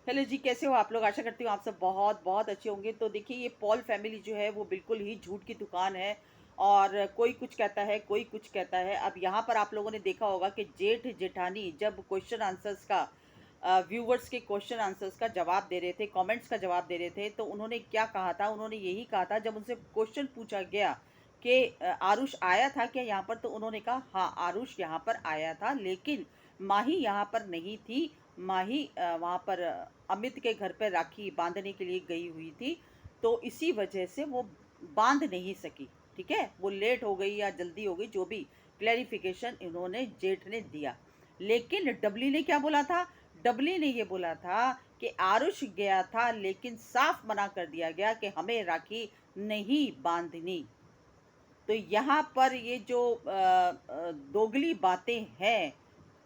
Hello जी, कैसे हो आप लोग? आशा करती हूँ आप सब बहुत बहुत अच्छे होंगे। तो देखिए, ये पॉल फैमिली जो है वो बिल्कुल ही झूठ की दुकान है। और कोई कुछ कहता है, कोई कुछ कहता है। अब यहाँ पर आप लोगों ने देखा होगा कि जेठ जेठानी जब क्वेश्चन आंसर्स का व्यूवर्स के क्वेश्चन आंसर्स का जवाब दे रहे थे, कमेंट्स का जवाब दे रहे थे, तो उन्होंने क्या कहा था? उन्होंने यही कहा था, जब उनसे क्वेश्चन पूछा गया कि आरुष आया था क्या यहाँ पर, तो उन्होंने कहा हाँ, आरुष यहाँ पर आया था, लेकिन माही यहाँ पर नहीं थी। माही वहाँ पर अमित के घर पे राखी बांधने के लिए गई हुई थी, तो इसी वजह से वो बांध नहीं सकी। ठीक है, वो लेट हो गई या जल्दी हो गई, जो भी क्लैरिफिकेशन इन्होंने जेठ ने दिया। लेकिन डबली ने क्या बोला था? डबली ने ये बोला था कि आरुष गया था, लेकिन साफ मना कर दिया गया कि हमें राखी नहीं बांधनी। तो यहाँ पर ये जो दोगली बातें हैं,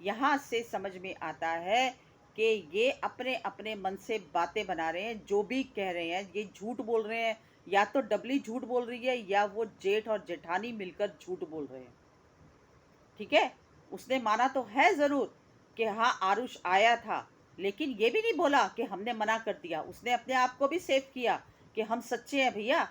यहाँ से समझ में आता है कि ये अपने अपने मन से बातें बना रहे हैं। जो भी कह रहे हैं ये झूठ बोल रहे हैं, या तो डबली झूठ बोल रही है या वो जेठ और जेठानी मिलकर झूठ बोल रहे हैं। ठीक है, उसने माना तो है जरूर कि हाँ, आरुष आया था, लेकिन ये भी नहीं बोला कि हमने मना कर दिया। उसने अपने आप को भी सेव किया कि हम सच्चे हैं भैया,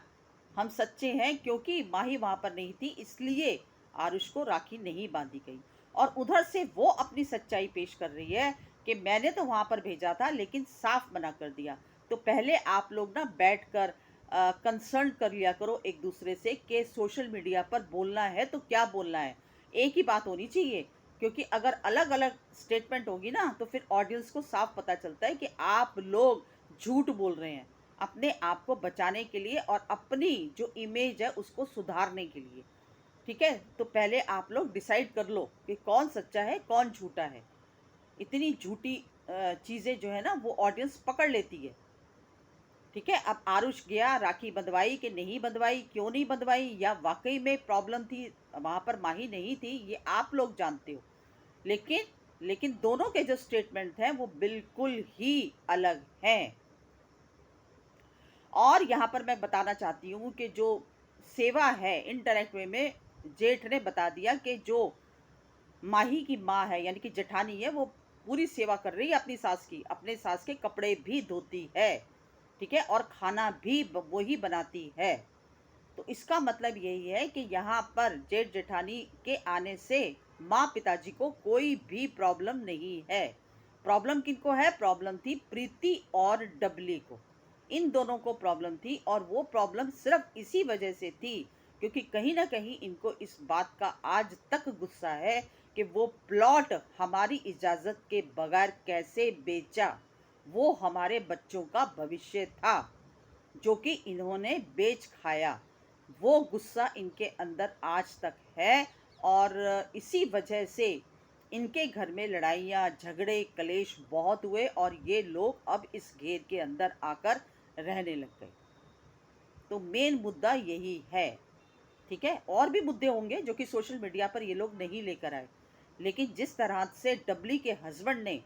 हम सच्चे हैं, क्योंकि माही वहां पर नहीं थी, इसलिए आरुष को राखी नहीं बांधी गई। और उधर से वो अपनी सच्चाई पेश कर रही है कि मैंने तो वहां पर भेजा था, लेकिन साफ मना कर दिया। तो पहले आप लोग ना बैठकर कंसर्न कर लिया करो एक दूसरे से कि सोशल मीडिया पर बोलना है तो क्या बोलना है, एक ही बात होनी चाहिए। क्योंकि अगर अलग अलग स्टेटमेंट होगी ना, तो फिर ऑडियंस को साफ पता चलता है कि आप लोग झूठ बोल रहे हैं अपने आप को बचाने के लिए और अपनी जो इमेज है उसको सुधारने के लिए। ठीक है, तो पहले आप लोग डिसाइड कर लो कि कौन सच्चा है कौन झूठा है। इतनी झूठी चीजें जो है ना वो ऑडियंस पकड़ लेती है। ठीक है, अब आरुष गया, राखी बंधवाई कि नहीं बंधवाई, क्यों नहीं बंधवाई, या वाकई में प्रॉब्लम थी, वहां पर माही नहीं थी, ये आप लोग जानते हो। लेकिन लेकिन दोनों के जो स्टेटमेंट हैं वो बिल्कुल ही अलग हैं। और यहाँ पर मैं बताना चाहती हूँ कि जो सेवा है, इनडायरेक्ट वे में जेठ ने बता दिया कि जो माही की माँ है यानी कि जेठानी है, वो पूरी सेवा कर रही है अपनी सास की, अपने सास के कपड़े भी धोती है। ठीक है, और खाना भी वो ही बनाती है। तो इसका मतलब यही है कि यहाँ पर जेठ जेठानी के आने से माँ पिताजी को कोई भी प्रॉब्लम नहीं है। प्रॉब्लम किनको है? प्रॉब्लम थी प्रीति और डबली को। इन दोनों को प्रॉब्लम थी, और वो प्रॉब्लम सिर्फ इसी वजह से थी क्योंकि कहीं ना कहीं इनको इस बात का आज तक गुस्सा है कि वो प्लॉट हमारी इजाजत के बगैर कैसे बेचा। वो हमारे बच्चों का भविष्य था जो कि इन्होंने बेच खाया। वो गुस्सा इनके अंदर आज तक है, और इसी वजह से इनके घर में लड़ाइयाँ झगड़े कलेश बहुत हुए, और ये लोग अब इस घेर के अंदर आकर रहने लग गए। तो मेन मुद्दा यही है। ठीक है, और भी मुद्दे होंगे जो कि सोशल मीडिया पर ये लोग नहीं लेकर आए, लेकिन जिस तरह से डबली के हस्बैंड ने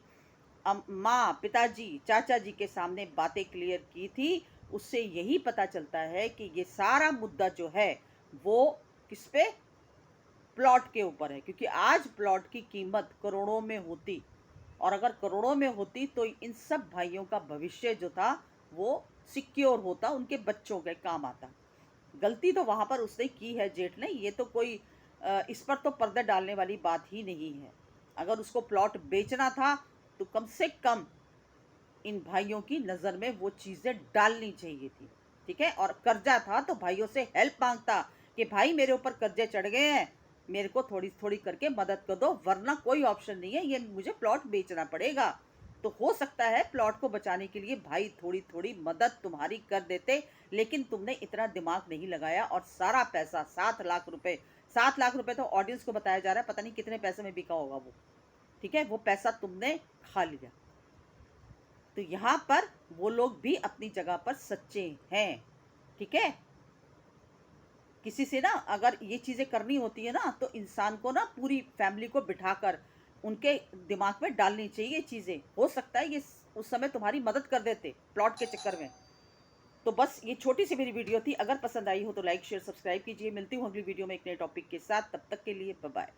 माँ पिताजी चाचा जी के सामने बातें क्लियर की थी, उससे यही पता चलता है कि ये सारा मुद्दा जो है वो किस पे? प्लॉट के ऊपर है। क्योंकि आज प्लॉट की कीमत करोड़ों में होती, और अगर करोड़ों में होती तो इन सब भाइयों का भविष्य जो था वो सिक्योर होता, उनके बच्चों के काम आता। गलती तो वहां पर उसने की है जेठ ने, ये तो कोई इस पर तो पर्दे डालने वाली बात ही नहीं है। अगर उसको प्लॉट बेचना था तो कम से कम इन भाइयों की नजर में वो चीजें डालनी चाहिए थी। ठीक है, और कर्जा था तो भाइयों से हेल्प मांगता कि भाई मेरे ऊपर कर्जे चढ़ गए हैं, मेरे को थोड़ी थोड़ी करके मदद कर दो, वरना कोई ऑप्शन नहीं है, ये मुझे प्लॉट बेचना पड़ेगा। तो हो सकता है प्लॉट को बचाने के लिए भाई थोड़ी थोड़ी मदद तुम्हारी कर देते, लेकिन तुमने इतना दिमाग नहीं लगाया, और सारा पैसा 7 लाख रुपए, 7 लाख रुपए तो ऑडियंस को बताया जा रहा है, पता नहीं कितने पैसे में बिका होगा वो। ठीक है, वो पैसा तुमने खा लिया। तो यहाँ पर वो लोग भी अपनी जगह पर सच्चे हैं। ठीक है, किसी से ना अगर ये चीजें करनी होती है ना, तो इंसान को ना पूरी फैमिली को बिठाकर उनके दिमाग में डालनी चाहिए चीजें। हो सकता है ये उस समय तुम्हारी मदद कर देते प्लॉट के चक्कर में। तो बस ये छोटी सी मेरी वीडियो थी, अगर पसंद आई हो तो लाइक शेयर सब्सक्राइब कीजिए। मिलती हूँ अगली वीडियो में एक नए टॉपिक के साथ, तब तक के लिए बाय बाय।